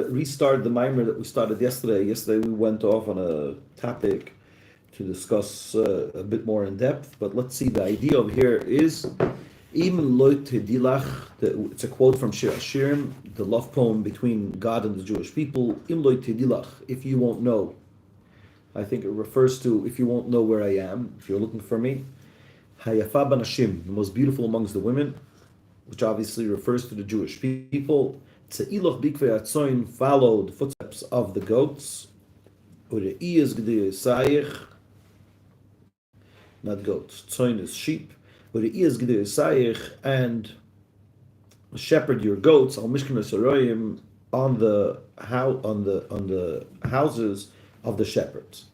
restart the mimer that we started yesterday. Yesterday we went off on a topic to discuss a bit more in depth, but let's see, the idea of here is Im lo Teid'i Lach. It's a quote from Shir Hashirim, the love poem between God and the Jewish people. Im lo Teid'i Lach, if you won't know. I think it refers to if you won't know where I am, if you're looking for me. Hayafa banashim, the most beautiful amongst the women, which obviously refers to the Jewish people. Tze'iloch bikvei atzoin, follow the footsteps of the goats. Ure'i is g'dei esayich, not goats. Tzoin is sheep. Ure'i is g'dei esayich, and shepherd your goats al mishkan hasaroyim, on the houses of the shepherds.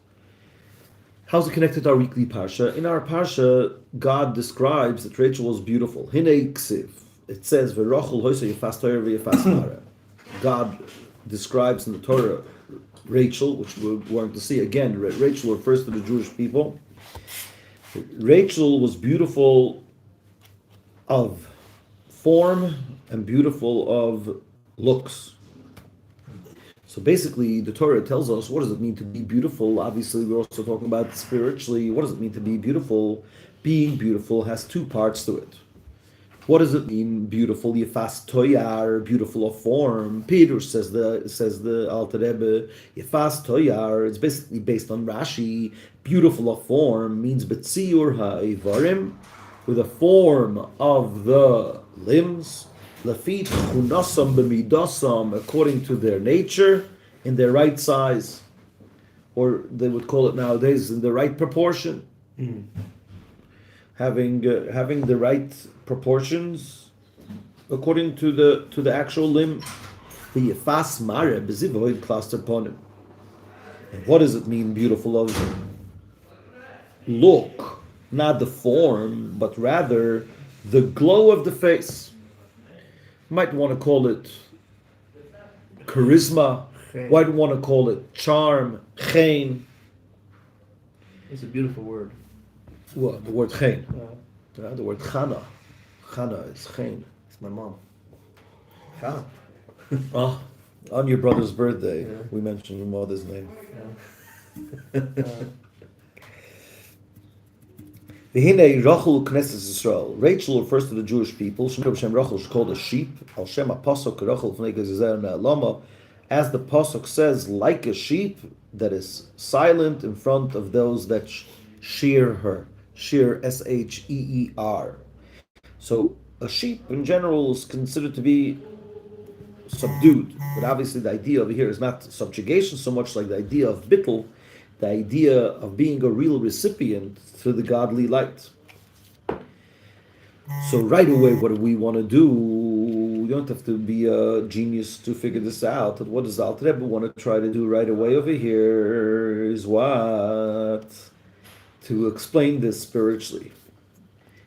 How's it connected to our weekly parsha? In our parsha, God describes that Rachel was beautiful. Hinei ksiv. It says, "V'rochel hoysei yifas Torah v'yifas mara." God describes in the Torah Rachel, which we're going to see again. Rachel refers to the Jewish people. Rachel was beautiful of form and beautiful of looks. So basically, the Torah tells us, what does it mean to be beautiful? Obviously, we're also talking about spiritually. What does it mean to be beautiful? Being beautiful has two parts to it. What does it mean, beautiful? Yefas toyar, beautiful of form. Peter says the Alter Rebbe, Yefas toyar. It's basically based on Rashi. Beautiful of form means betziur ha'ivarim, with the form of the limbs. Lafit chunasam b'midasam, according to their nature, in their right size, or they would call it nowadays in the right proportion. Having the right proportions according to the actual limb. The yefas mare bezivoid cluster ponim. And what does it mean, beautiful of look, not the form, but rather the glow of the face. You might want to call it charisma. You might want to call it charm, chen. It's a beautiful word. What? The word chen. The word chana. Chana is chen. It's my mom. Chana. Oh, on your brother's birthday, we mentioned your mother's name. Rachel Rachel refers to the Jewish people. Rachel is called a sheep. As the pasuk says, like a sheep that is silent in front of those that shear her. Shear, sheer. So a sheep in general is considered to be subdued, but obviously the idea over here is not subjugation so much like the idea of bittul, the idea of being a real recipient to the godly light. So right away, what do we want to do? You don't have to be a genius to figure this out. What does Alter Rebbe want to try to do right away over here is what? To explain this spiritually.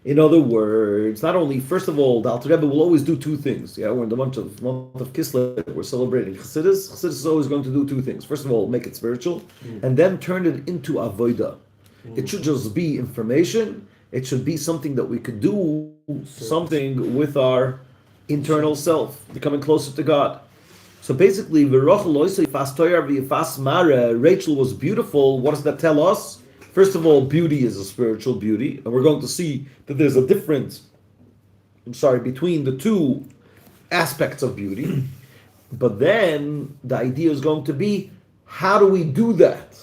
In other words, not only, first of all, the Alter Rebbe will always do two things. Yeah, we're in the month of Kislev, we're celebrating Chassidus. Chassidus is always going to do two things. First of all, make it spiritual, and then turn it into avodah. It should just be information. It should be something that we could do, something with our internal self, becoming closer to God. So basically, Rachel was beautiful. What does that tell us? First of all, beauty is a spiritual beauty, and we're going to see that there's a difference, between the two aspects of beauty. But then the idea is going to be, how do we do that?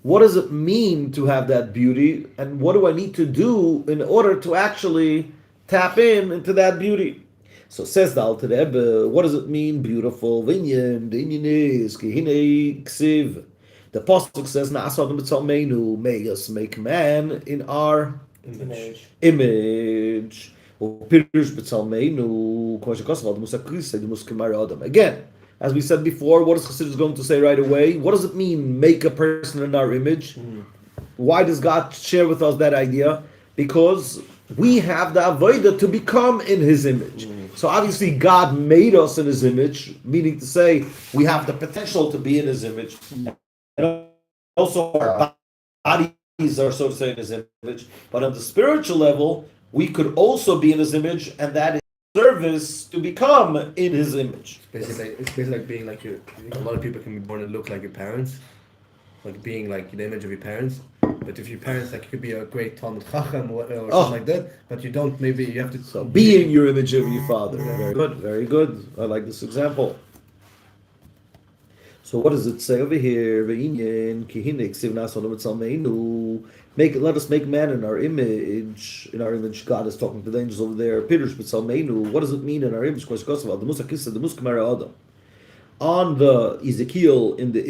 What does it mean to have that beauty, and what do I need to do in order to actually tap into that beauty? So says the Alter Rebbe, what does it mean, beautiful? The inyan is, Kehinei ksiv. The pasuk says, "Na'asad b'tzalmeinu," may us make man in our image. Again, as we said before, what is Chassidus going to say right away? What does it mean, make a person in our image? Why does God share with us that idea? Because we have the avodah to become in His image. So obviously God made us in His image, meaning to say we have the potential to be in His image. And also our bodies are, so to say, in His image. But on the spiritual level, we could also be in His image, and that is service to become in his image. It's basically like being like your. A lot of people can be born and look like your parents, like being like the image of your parents. But if your parents, like, you could be a great Talmud Chacham or something like that, but you don't. Maybe you have to. So being your image of your father. Very good, very good. I like this example. So what does it say over here? Let us make man in our image. In our image, God is talking to the angels over there. What does it mean in our image? On the Ezekiel, in the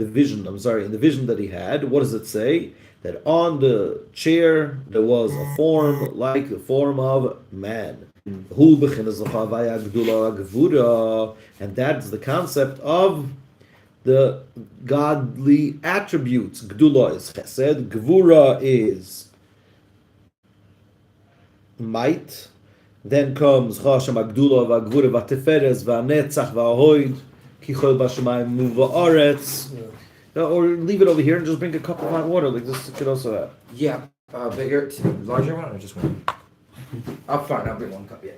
vision that he had, what does it say? That on the chair there was a form like the form of man. And that's the concept of the godly attributes. Gdula is chesed, gvura is might. Then comes Chashem Agdula v'Gvura v'Teferes v'Netzach v'Ahoid kichol b'Shamayim v'Aretz. Or leave it over here and just bring a cup of hot water like this could also have. Yeah, bigger, larger one or just one? I'll bring one cup, yeah.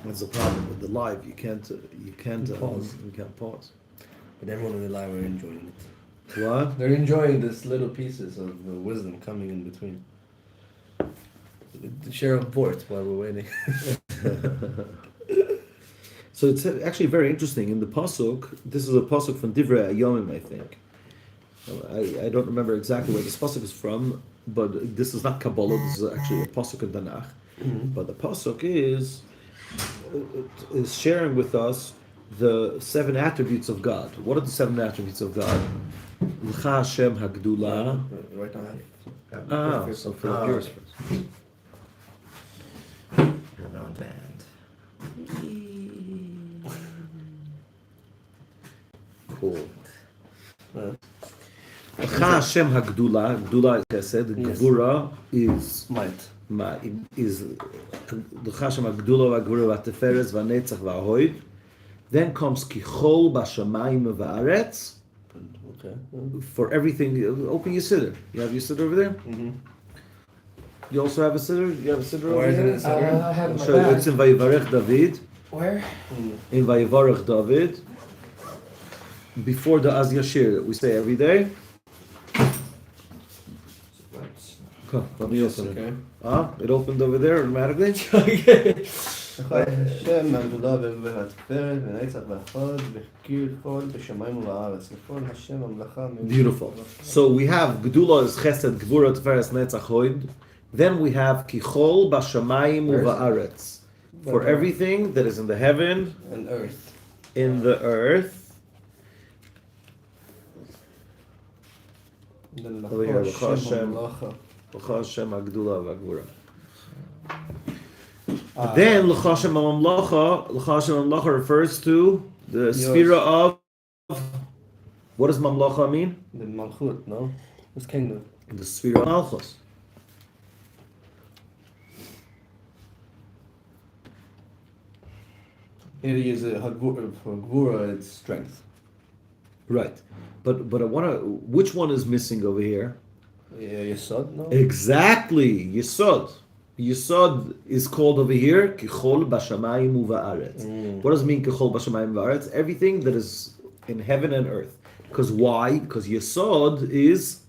That's the problem with the live. You can't Pause. You can't pause. But everyone in the live are enjoying it. What? They're enjoying this little pieces of wisdom coming in between. Share a port while we're waiting. So it's actually very interesting. In the pasuk, this is a pasuk from Divrei Hayomim, I think. I don't remember exactly where this pasuk is from, but this is not Kabbalah. This is actually a pasuk in Tanakh. Mm-hmm. But the pasuk is sharing with us the 7 attributes of God. What are the 7 attributes of God? L'cha Hashem Hagdula. Right now. So for the purest first. You're not band. Cool. L'cha Hashem Hagdula. Gdula is chesed. Gvura is Might. is L'cha Hashem Hagdula v'Gvura v'Teferes v'Netzach v'Ahoid. Then comes Kichol b'Shamayim v'Aretz. Okay. For everything, open your siddur. You have your siddur over there? Mm-hmm. You also have a siddur? You have a siddur over Where is it? there? Is it? I have my So bag. it's in Vayivarech David. Where? In Vayivarech David. Before the Az Yashir that we say every day. Come, let me open it. Okay. It opened over there automatically? השם הגדולה והתפארת ונצח והחוד וכיר כל בשמיים ובארץ לכל השם המלאכה. Beautiful. So we have Gdula is Chesed, Gvura, Teferes, Netzach, Hoid. Then we have Kichol b'Shamayim u'Ba'aretz. For everything that is in the heaven, And earth. in the earth. Over here, L'cha Hashem. L'cha Hashem Hagdula v'Gvura. Then L'cha Hashem HaMamlacha. L'cha Hashem HaMamlacha refers to the Sphira of. What does Mamlacha mean? The Malchut, no? It's kingdom. The Sphira of Malchus. Here he is for Gvura, it's strength. Right. But I want to. Which one is missing over here? Yeah, Yesod, no? Exactly. Yesod. Yesod is called over here Kichol b'Shamayim u'Va'aretz. What does it mean Kichol b'Shamayim u'Va'aretz? Everything that is in heaven and earth. Because why? Because Yesod is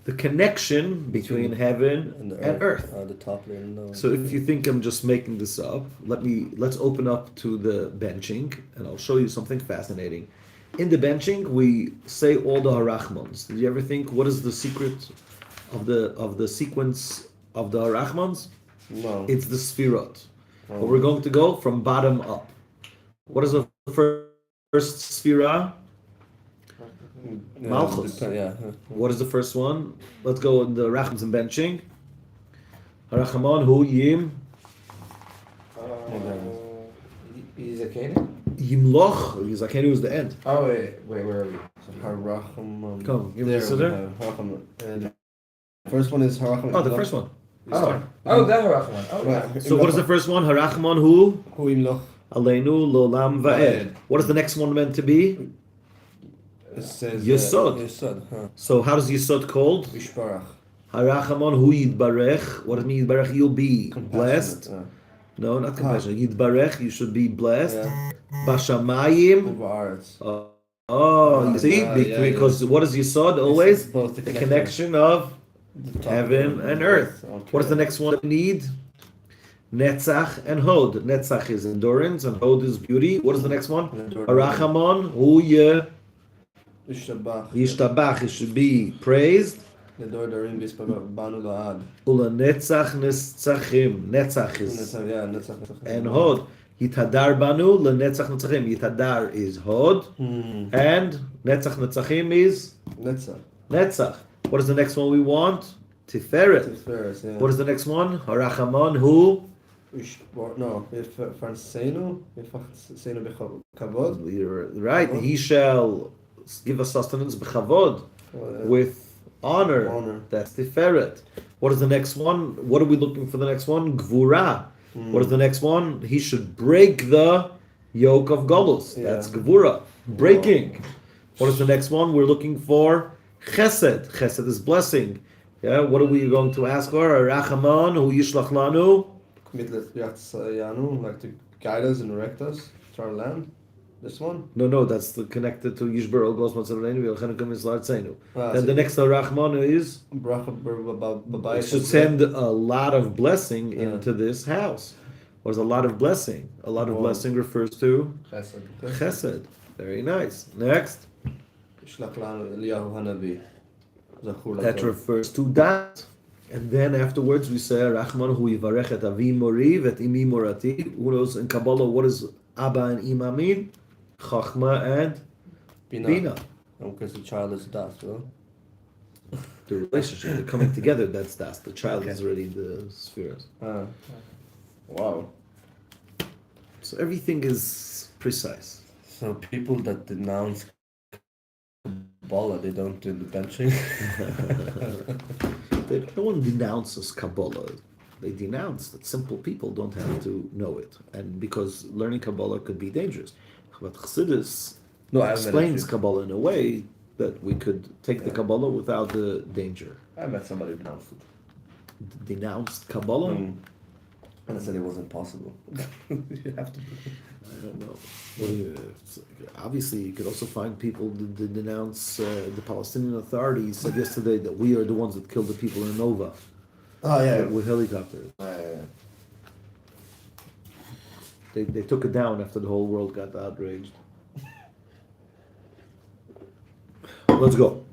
the connection between heaven and earth. The top layer, no. So if you think I'm just making this up, let's open up to the benching, and I'll show you something fascinating. In the benching, we say all the harachmons. Did you ever think what is the secret of the sequence of the harachmons? No. It's the sfirot. But we're going to go from bottom up. What is the first sphira? Malchus. Yeah. What is the first one? Let's go in the harachmons and benching. Harachamon hu yim Yizakenu? yimloch. Yizakenu is the end. Oh, wait, where are we? Haracham. Come, give me There the we siddur. have Haracham. And the first one is Haracham. Oh, the first one. Oh, that Harach one. Oh, Right. So what is the first one? Harachmon hu Hu imloch. aleinu lolam va'ed. What is the next one meant to be? It says Yesod. Yesod, huh? So how does Yesod called? Vishparach. Harachamon hu yidbarech. What does it mean yidbarech? You'll be blessed. Compassionate, No, not compassionate. Yidbarech, you should be blessed. yeah. Bashamayim. Uvaretz. You see? Because what is Yisod always? It's both The connection of heaven and earth. Okay. What is the next one we need? Netzach and Hod. Netzach is endurance and Hod is beauty. What is the next one? Harachamon hu Yishtabach. yishtabach. It should be praised. Gedor darim banu la'ad. Ula netzach netzachim. Netzach is and Hod. Yitadar banu lenetzach netzachim. Yitadar is Hod, and netzach netzachim is netzach. What is the next one we want? Tiferet. Tiferet, yeah. What is the next one? Harachamon hu. No, if Francenu bekavod. You're right. He shall give us sustenance b'chavod, with honor. That's Tiferet. What is the next one? What are we looking for the next one? Gvura. What is the next one? He should break the yoke of Golus. Yeah. That's Gvura. Breaking. What is the next one? We're looking for Chesed. Chesed is blessing. Yeah. What are we going to ask for? Rachamon hu yishlach lanu. Like to guide us and direct us to our land. This one? No, that's connected to Yishbar Ogos Matzavreinu V'Yochanukum Islar Tzenu. Then the next Rachman is it should send a lot of blessing into this house. What is a lot of blessing? A lot of blessing refers to Chesed. Very nice. Next. That refers to that. And then afterwards we say Rachman hu yivarech et avi mori vet imi morati. Who knows in Kabbalah what does Abba and Ima mean? Chachma and Bina. Because the child is das, well. The relationship, they're coming together, that's das. The child is already the spheres. Wow. So everything is precise. So people that denounce Kabbalah, they don't do the benching? No one denounces Kabbalah. They denounce that simple people don't have to know it. And because learning Kabbalah could be dangerous. But Chassidus explains Kabbalah in a way that we could take the Kabbalah without the danger. I met somebody who denounced it. Denounced Kabbalah? And I said it wasn't possible. You have to. I don't know. Well, obviously, you could also find people that denounce the Palestinian Authority said yesterday that we are the ones that killed the people in Nova. Oh, yeah. With helicopters. They took it down after the whole world got outraged. Let's go.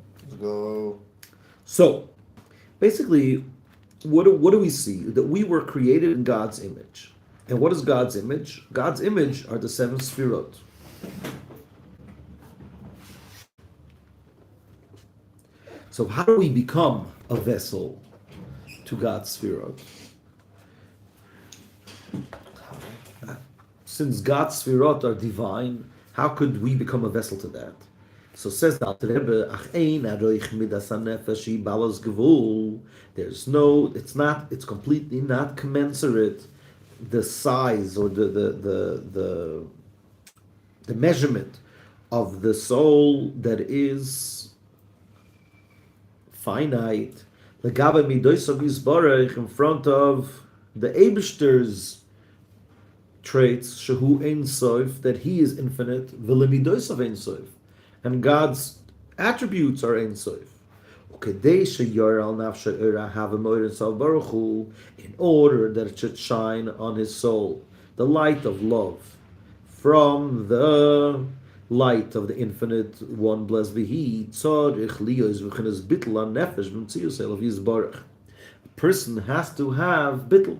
So, basically, what do we see? That we were created in God's image. And what is God's image? God's image are the seven sefirot. So how do we become a vessel to God's sefirot? Since God's sefirot are divine, how could we become a vessel to that? So says the Alter Rebbe, it's completely not commensurate, the size or the measurement of the soul that is finite, in front of the Eibishter's traits, shehu ein sof, that he is infinite, v'lemidosav ein sof, and God's attributes are ein sof. In order that it should shine on his soul, the light of love, from the light of the infinite one, blessed be he. A person has to have bittul.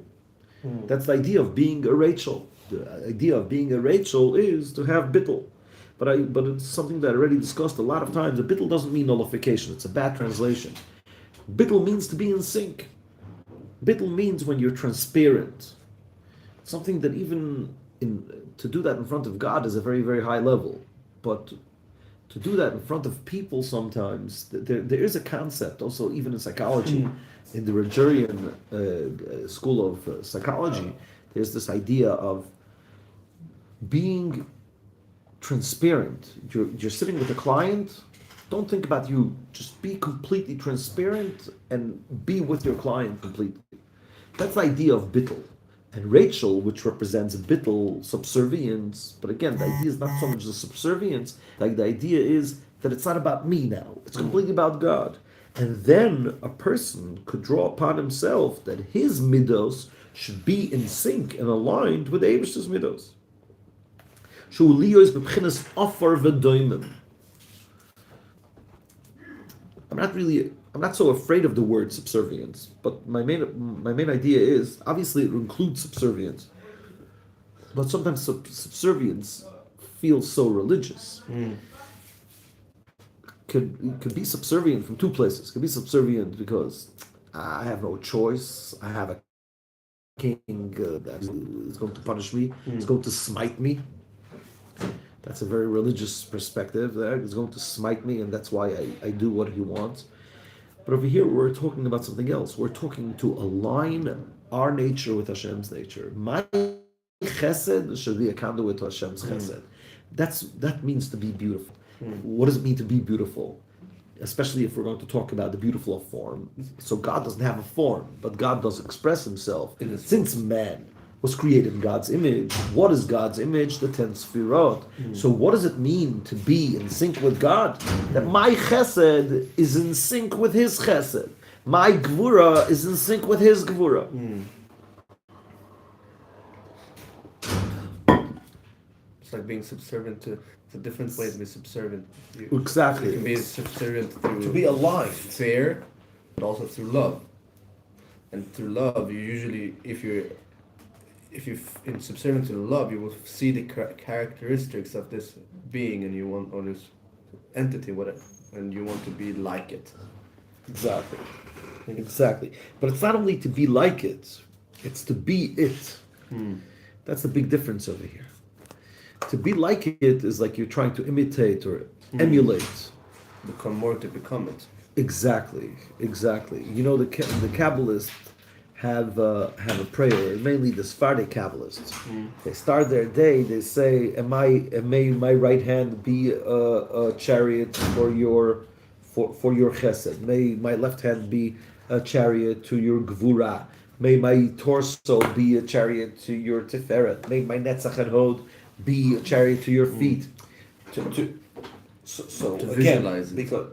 That's the idea of being a Rachel. The idea of being a Rachel is to have bittul. But it's something that I already discussed a lot of times. A bittul doesn't mean nullification. It's a bad translation. Bittul means to be in sync. Bittul means when you're transparent. Something that even to do that in front of God is a very, very high level. But to do that in front of people sometimes, there is a concept also even in psychology, in the Rogerian school of psychology, there's this idea of being transparent. You're sitting with a client Don't think about you. Just be completely transparent and be with your client completely. That's the idea of bittul. And Rachel, which represents bittul, subservience, but again, the idea is not so much the subservience, like the idea is that it's not about me now. It's completely about God. And then a person could draw upon himself that his midos should be in sync and aligned with the Eibishter's midos. Shu'uliyos b'bchinas offer v'doimim. I'm not so afraid of the word subservience, but my main idea is, obviously it includes subservience, but sometimes subservience feels so religious. Could be subservient from two places. Could be subservient because I have no choice. I have a king that is going to punish me. It's going to smite me. That's a very religious perspective there. He's going to smite me, and that's why I do what he wants. But over here, we're talking about something else. We're talking to align our nature with Hashem's nature. My chesed should be a conduit to Hashem's chesed. That means to be beautiful. What does it mean to be beautiful? Especially if we're going to talk about the beautiful of form. So God doesn't have a form, but God does express himself. Since man was created in God's image, what is God's image? The 10 Sfirot. So what does it mean to be in sync with God? That my chesed is in sync with his chesed. My gvura is in sync with his gvura. It's like being subservient to... It's a different way to be subservient. Exactly. You can be subservient through... To be aligned. Fear, but also through love. And through love, you usually, if you're in subservient to love, you will see the characteristics of this being, and you want, or this entity, whatever, and you want to be like it. Exactly. But it's not only to be like it; it's to be it. That's the big difference over here. To be like it is like you're trying to imitate or emulate. Become more to become it. Exactly. You know, the Kabbalists have a prayer, mainly the Sephardic Kabbalists. They start their day, they say, may my right hand be a chariot for your chesed. May my left hand be a chariot to your gvura. May my torso be a chariot to your tiferet. May my netzach and hod be a chariot to your feet. So To again, visualize it. because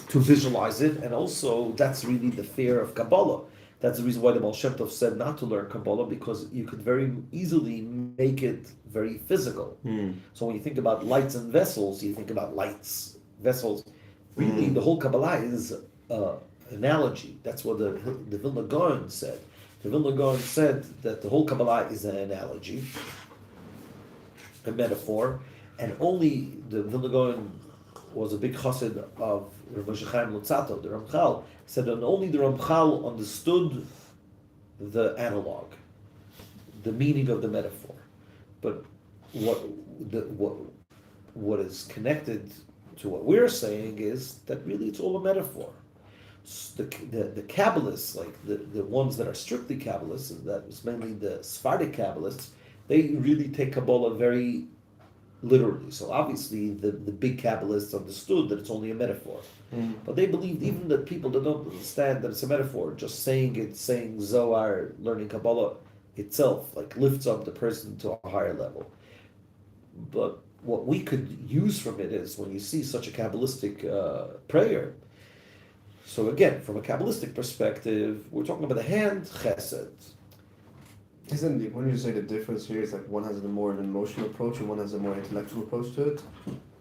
to visualize it, and also that's really the fear of Kabbalah. That's the reason why the Baal Shem Tov said not to learn Kabbalah, because you could very easily make it very physical. So when you think about lights and vessels, you think about lights, vessels. Really, the whole Kabbalah is analogy. That's what the Vilna Gaon said. The Vilna Gaon said that the whole Kabbalah is an analogy, a metaphor, and only the Vilna Gaon was a big chassid of Rav Moshe Chaim Luzzatto, the Ramchal, said that only the Ramchal understood the analog, the meaning of the metaphor. But what is connected to what we're saying is that really it's all a metaphor. The Kabbalists, like the ones that are strictly Kabbalists, and that is mainly the Sephardic Kabbalists, they really take Kabbalah very literally. So obviously the big Kabbalists understood that it's only a metaphor. But they believed even that people that don't understand that it's a metaphor, just saying Zohar, learning Kabbalah itself, like lifts up the person to a higher level. But what we could use from it is when you see such a Kabbalistic prayer. So again, from a Kabbalistic perspective, we're talking about the hand chesed. Isn't when you say the difference here is like one has a more an emotional approach and one has a more intellectual approach to it?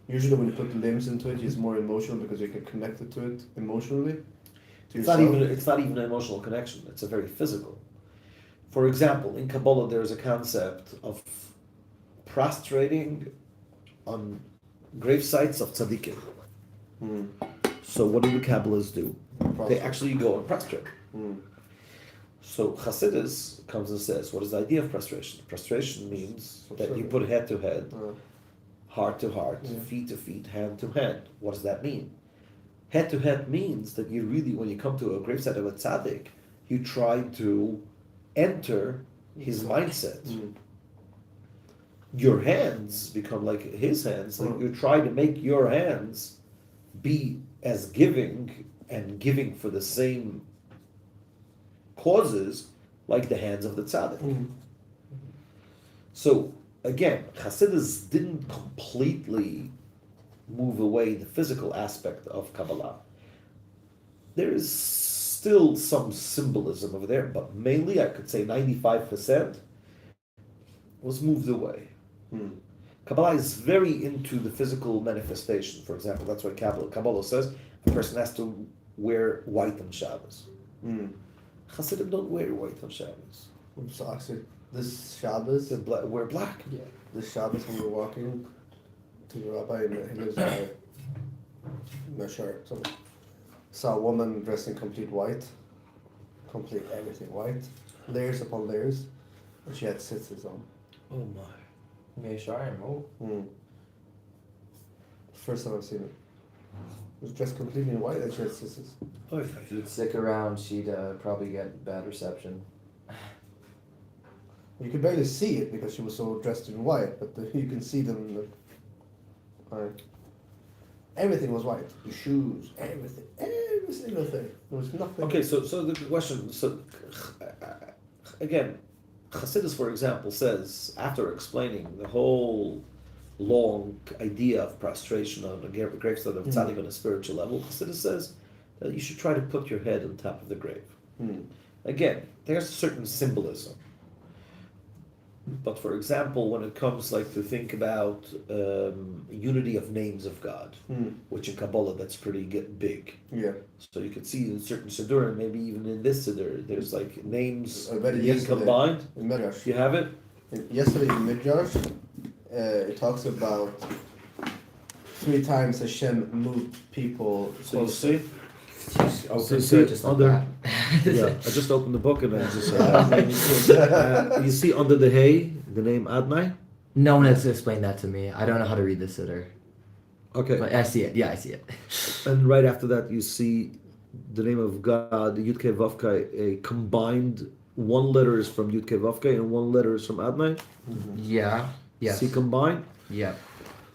Usually when you put the limbs into it, it's more emotional because you can connect it to it emotionally. It's not even an emotional connection. It's a very physical. For example, in Kabbalah, there's a concept of prostrating on grave sites of tzaddikim. So what do the Kabbalists do? They actually go and prostrate. So Chassidus comes and says, what is the idea of prostration? Prostration means that you put head to head, heart to heart, feet to feet, hand to hand. What does that mean? Head to head means that you really, when you come to a gravesite of a tzaddik, you try to enter his mindset. Your hands become like his hands. Like you try to make your hands be as giving and giving for the same causes like the hands of the tzaddik. So again, Hasidus didn't completely move away the physical aspect of Kabbalah. There is still some symbolism over there, but mainly I could say 95% was moved away. Kabbalah is very into the physical manifestation. For example, that's why Kabbalah says a person has to wear white on Shabbos. Hasidim don't wear white on Shabbos. So actually, this Shabbos, They wear black. yeah, this Shabbos when we were walking to the rabbi, and he lives in a shirt. So saw a woman dressed in complete white, complete everything white, layers upon layers, and she had tzitzis on. Oh my. First time I've seen it. It was dressed completely in white and she had tzitzis. Oh, If you'd stick around, she'd probably get bad reception. You could barely see it because she was so dressed in white, but you can see them in the. Everything was white. The shoes, everything, every single thing. There was nothing. Okay, so the question, again, Chassidus, for example, says, after explaining the whole long idea of prostration on the gravestone of tzaddik on a spiritual level, Chassidus says that you should try to put your head on top of the grave. Again, there's a certain symbolism. But for example, when it comes like to think about unity of names of God, which in Kabbalah that's pretty big. Yeah. So you can see in certain Siddur, maybe even in this Siddur, there's like names I read it being yesterday. combined. In Midrash. You have it? Yesterday in Midrash, it talks about 3 times Hashem moved people. So you see? Open So to see it just like under, that. yeah, I just opened the book and I just you see under the hay the name Adnai. No one has explained that to me. I don't know how to read this Siddur. Okay, But I see it. Yeah, I see it. and right after that you see the name of God, the Yud Kei Vav Kei, a combined one letter is from Yud Kei Vav Kei and one letter is from Adnai. Yeah. Yes. See combined? Yeah.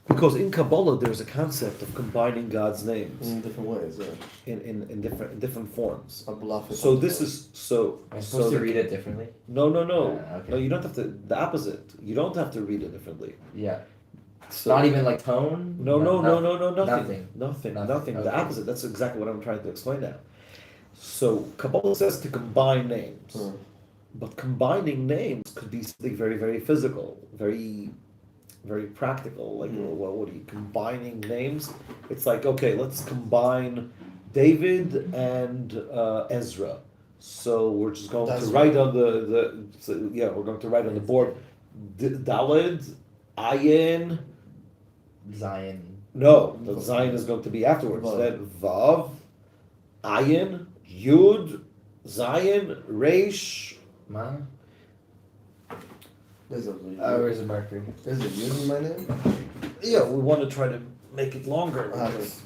Because in Kabbalah there's a concept of combining God's names In different ways, yeah. in different forms. Abulaf So this is so. Am I so supposed to the- read it differently? No. Okay. No, you don't have to. The opposite. You don't have to read it differently. Yeah. So, Not even like tone? No, nothing. Nothing. Nothing. Nothing. The Okay. opposite. That's exactly what I'm trying to explain now. So Kabbalah says to combine names, but combining names could be something very, very physical, very, very practical. Like, well, what are you combining names? It's like, okay, let's combine David and Ezra. So we're just going That's to write on we're going to write on the board Daled, Ayin. Zion. No, the Zion is going to be afterwards. Vav. Then Vav, Ayin, Yud, Zion, Reish. Ma? There's a Where's the marker? there's a yud in my name. Yeah, we want to try to make it longer. Ah, because-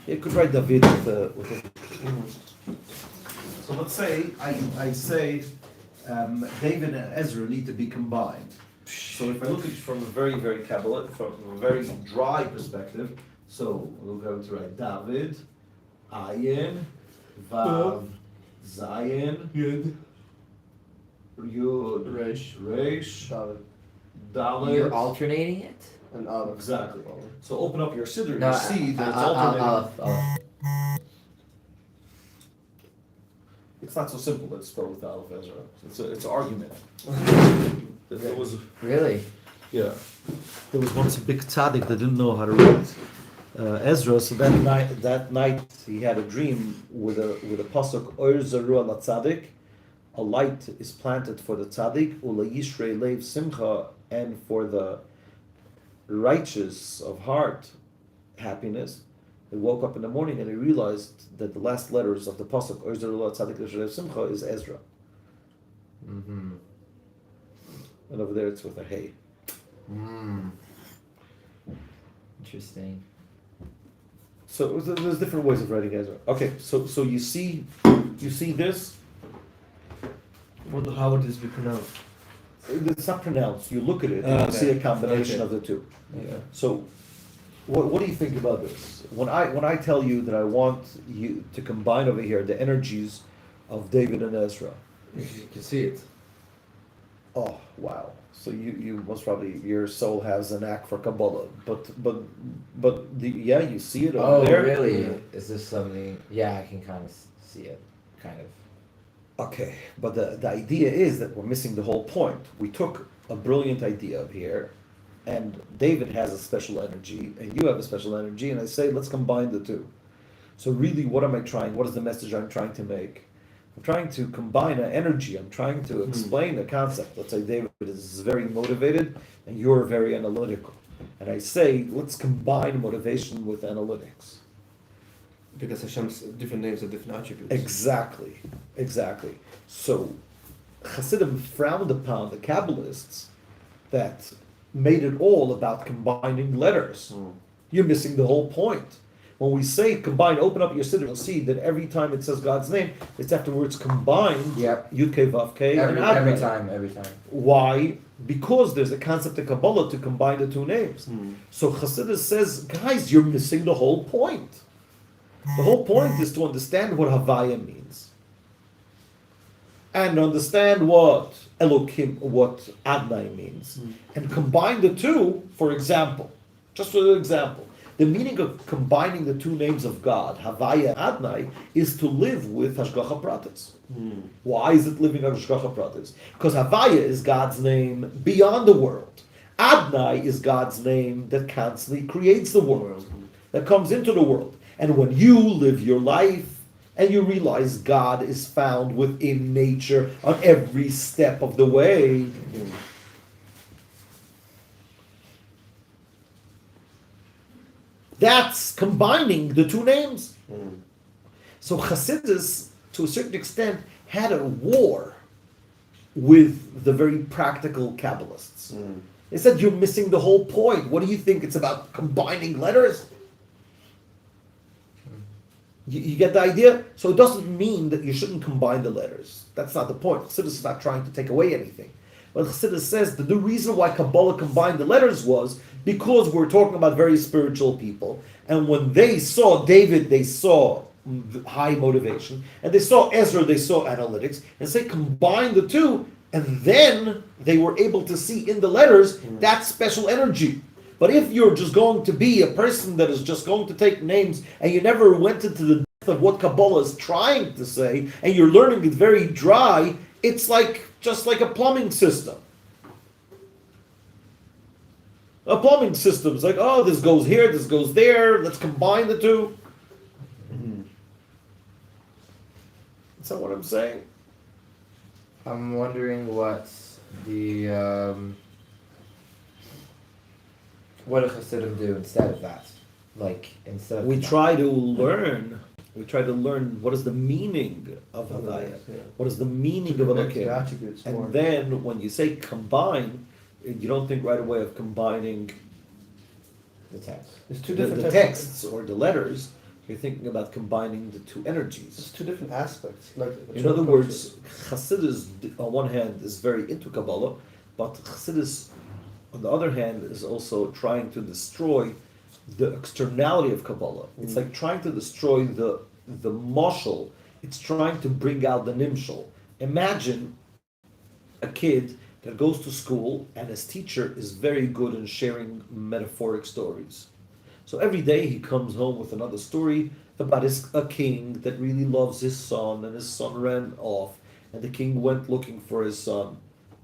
You could write David with a. So let's say I say David and Ezra need to be combined. So if I look at it from a very, very Kabbalah, from a very dry perspective, so we're going to write David, Ayin, Vav, Zion, Yud. Yud, Reish, Dalet. You're alternating it? And Aleph. Exactly. So open up your Siddur, No, you see that it's alternating. I'll It's not so simple to spell with Aleph Ezra. It's an argument. There was Really? there was once a big tzaddik that didn't know how to write Ezra. So that night he had a dream with a pasuk Ohr zarua la tzaddik. A light is planted for the tzaddik, ula yishrei leiv simcha, and for the righteous of heart happiness. He woke up in the morning and he realized that the last letters of the pasuk Ohr zarua la tzaddik yishrei leiv simcha is Ezra, Mm-hmm. and over there it's with a hey. Interesting. So there's different ways of writing Ezra. Okay, so you see this. How would this be pronounced? It's not pronounced. You look at it and you Okay. see a combination Okay. of the two. Yeah. So What do you think about this? When I tell you that I want you to combine over here the energies of David and Ezra, You can see it. oh wow! So you most probably your soul has an knack for Kabbalah, but you see it over Oh, there. really? Yeah. Is this something? Yeah, I can kind of see it. Kind of. Okay, but the idea is that we're missing the whole point. We took a brilliant idea of here, and David has a special energy, and you have a special energy, and I say, let's combine the two. So really, what am I trying? What is the message I'm trying to make? I'm trying to combine an energy. I'm trying to explain a concept. Let's say David is very motivated, and you're very analytical. And I say, let's combine motivation with analytics. Because Hashem's different names have different attributes. Exactly. So, Hasidim frowned upon the Kabbalists that made it all about combining letters. You're missing the whole point. When we say combine, open up your siddur, you'll see that every time it says God's name, it's afterwards combined. Yep. Yud Kei Vav Kei and Every Adonai. every time. Why? Because there's a concept in Kabbalah to combine the two names. So Chassidus says, guys, you're missing the whole point. The whole point is to understand what Havaya means. And understand what Elokim, what Adonai means. And combine the two, for example. Just for example. The meaning of combining the two names of God, Havaya and Adonai, is to live with Hashgacha Pratis. Why is it living with Hashgacha Pratis? Because Havaya is God's name beyond the world. Adonai is God's name that constantly creates the world, that comes into the world. And when you live your life and you realize God is found within nature on every step of the way, that's combining the two names. So Chassidus, to a certain extent, had a war with the very practical Kabbalists. They said, you're missing the whole point. What do you think? It's about combining letters? You get the idea? So it doesn't mean that you shouldn't combine the letters. That's not the point. Chassidus is not trying to take away anything. But Chassidus says that the reason why Kabbalah combined the letters was because we're talking about very spiritual people. And when they saw David, they saw high motivation. And they saw Ezra, they saw analytics. And say combine the two, and then they were able to see in the letters that special energy. But if you're just going to be a person that is just going to take names and you never went into the depth of what Kabbalah is trying to say, and you're learning it very dry, it's like just like a plumbing system. A plumbing system is like, oh, this goes here, this goes there, let's combine the two. Is that what I'm saying? I'm wondering what the what do Chassidim do instead of that? Like instead of We try to learn what is the meaning of Havaya, what is the meaning of Elokim. attributes more. And then when you say combine, you don't think right away of combining the text. There's two the different types texts or the letters. You're thinking about combining the two There's energies. two different aspects. Like In other words, Chassidus on one hand is very into Kabbalah, but Chassidus on the other hand is also trying to destroy the externality of Kabbalah. It's like trying to destroy the mashal. It's trying to bring out the nimshal. Imagine a kid that goes to school and his teacher is very good in sharing metaphoric stories. So every day he comes home with another story about a king that really loves his son, and his son ran off, and the king went looking for his son,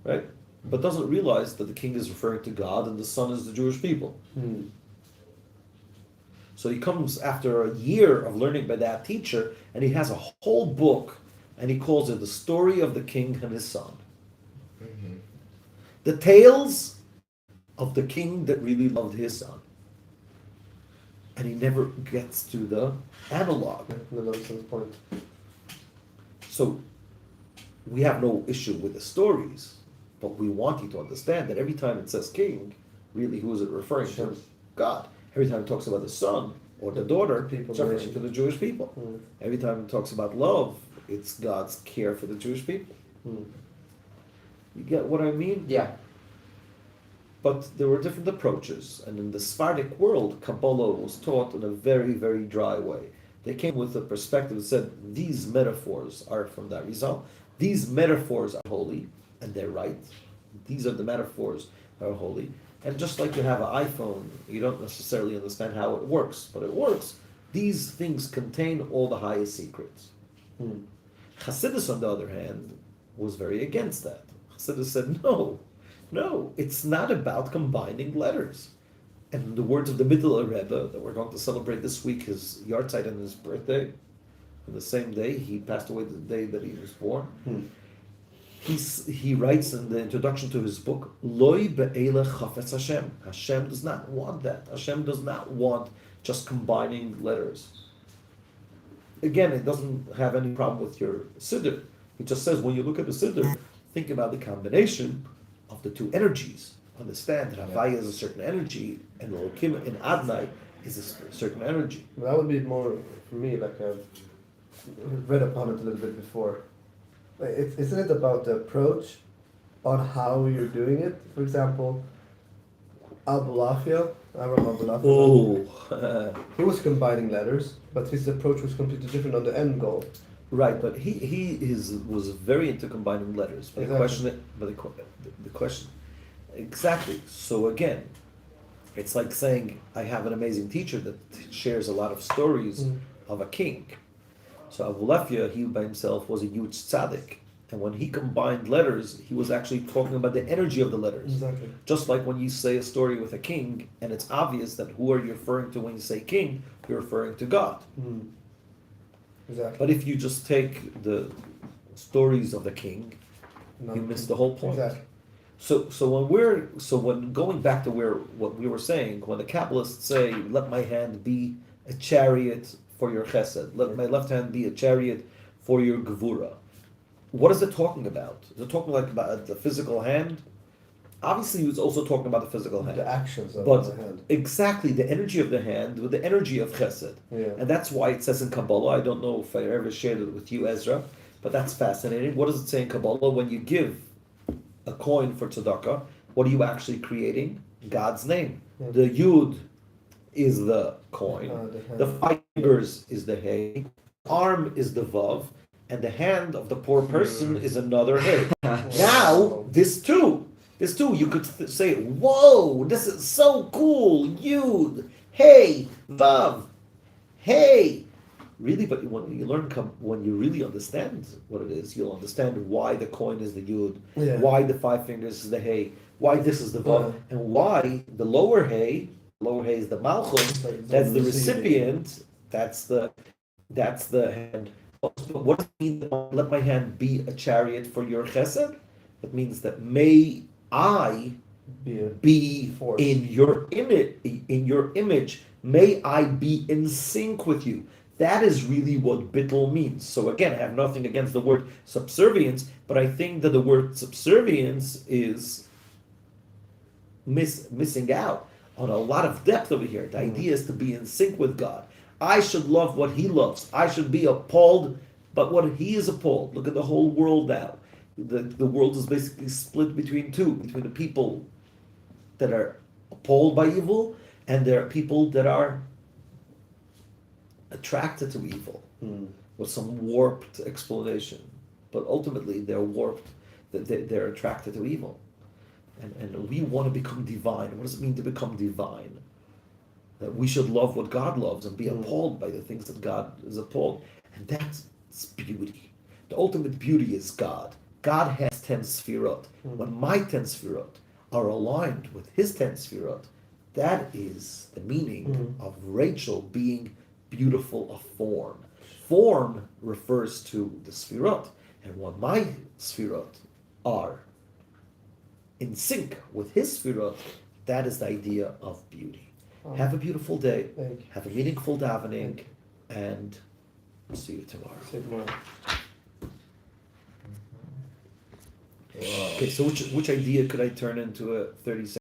right? But doesn't realize that the king is referring to God and the son is the Jewish people. So he comes after a year of learning by that teacher, and he has a whole book, and he calls it The Story of the King and His Son. The tales of the king that really loved his son. And he never gets to the analog. the nonsense point. So we have no issue with the stories, but we want you to understand that every time it says king, really who is it referring to? God. Every time it talks about the son or the daughter, People it's referring nation. to the Jewish people. Every time it talks about love, it's God's care for the Jewish people. You get what I mean? Yeah. But there were different approaches, and in the Sephardic world, Kabbalah was taught in a very, very dry way. They came with a perspective that said these metaphors are from that result. These metaphors are holy, and they're right. These are the metaphors that are holy. And just like you have an iPhone, you don't necessarily understand how it works, but it works. These things contain all the highest secrets. Hasidus, on the other hand, was very against that. Hasidus said, no, it's not about combining letters. And in the words of the Middle Rebbe, that we're going to celebrate this week, his yahrzeit and his birthday, on the same day, he passed away the day that he was born. He writes in the introduction to his book, Loi be'ele chafetz Hashem. Hashem does not want that. Hashem does not want just combining letters. Again, it doesn't have any problem with your siddur. It just says when you look at the siddur, think about the combination of the two energies. Understand that Havaya is a certain energy, and Elokim in Adnai is a certain energy. Well, that would be more for me. Like I've read upon it a little bit before. Isn't it about the approach on how you're doing it? For example, Abulafia, Abraham Abulafia. He was combining letters, but his approach was completely different on the end goal. Right, but he was very into combining letters. But the question, exactly. So again, it's like saying I have an amazing teacher that shares a lot of stories of a king. So Abulafia, he by himself was a huge tzaddik. And when he combined letters, he was actually talking about the energy of the letters. Exactly. Just like when you say a story with a king, and it's obvious that who are you referring to when you say king, you're referring to God. Exactly. But if you just take the stories of the king, you miss the whole point. Exactly. So when going back to what we were saying, when the Kabbalists say, "Let my hand be a chariot for your chesed. Let my left hand be a chariot for your gevura." What is it talking about? Is it talking like about the physical hand? Obviously, he was also talking about the physical hand. The actions of But the hand. exactly, the energy of the hand with the energy of chesed. Yeah. And that's why it says in Kabbalah, I don't know if I ever shared it with you, Ezra, but that's fascinating. What does it say in Kabbalah? When you give a coin for tzedakah, what are you actually creating? God's name. Yeah. The yud is the coin. The The fingers is the hay. Arm is the vav. And the hand of the poor person is another hay. Now, this too, you could say, whoa, this is so cool. Yud, hey, vav, hey. Really, but when you when you really understand what it is, you'll understand why the coin is the yud, why the 5 fingers is the hey, why this is the vav, and why the lower hay is the malchus. That's the recipient. That's the hand. What does it mean? Let my hand be a chariot for your chesed. It means that may I be in your image. May I be in sync with you. That is really what bittul means. So again, I have nothing against the word subservience, but I think that the word subservience is missing out on a lot of depth over here. The idea is to be in sync with God. I should love what he loves. I should be appalled but what he is appalled. Look at the whole world now. The world is basically split between the people that are appalled by evil, and there are people that are attracted to evil with some warped explanation. But ultimately, they're warped. They're attracted to evil. And we want to become divine. What does it mean to become divine? That we should love what God loves and be appalled by the things that God is appalled. And that's beauty. The ultimate beauty is God. God has 10 sfirot. When my 10 sfirot are aligned with his 10 sfirot, that is the meaning of Rachel being beautiful of form. Form refers to the sfirot. And when my sfirot are in sync with his sfirot, that is the idea of beauty. Have a beautiful day. Have a meaningful davening, and see you tomorrow. Okay, so which idea could I turn into a 30-second?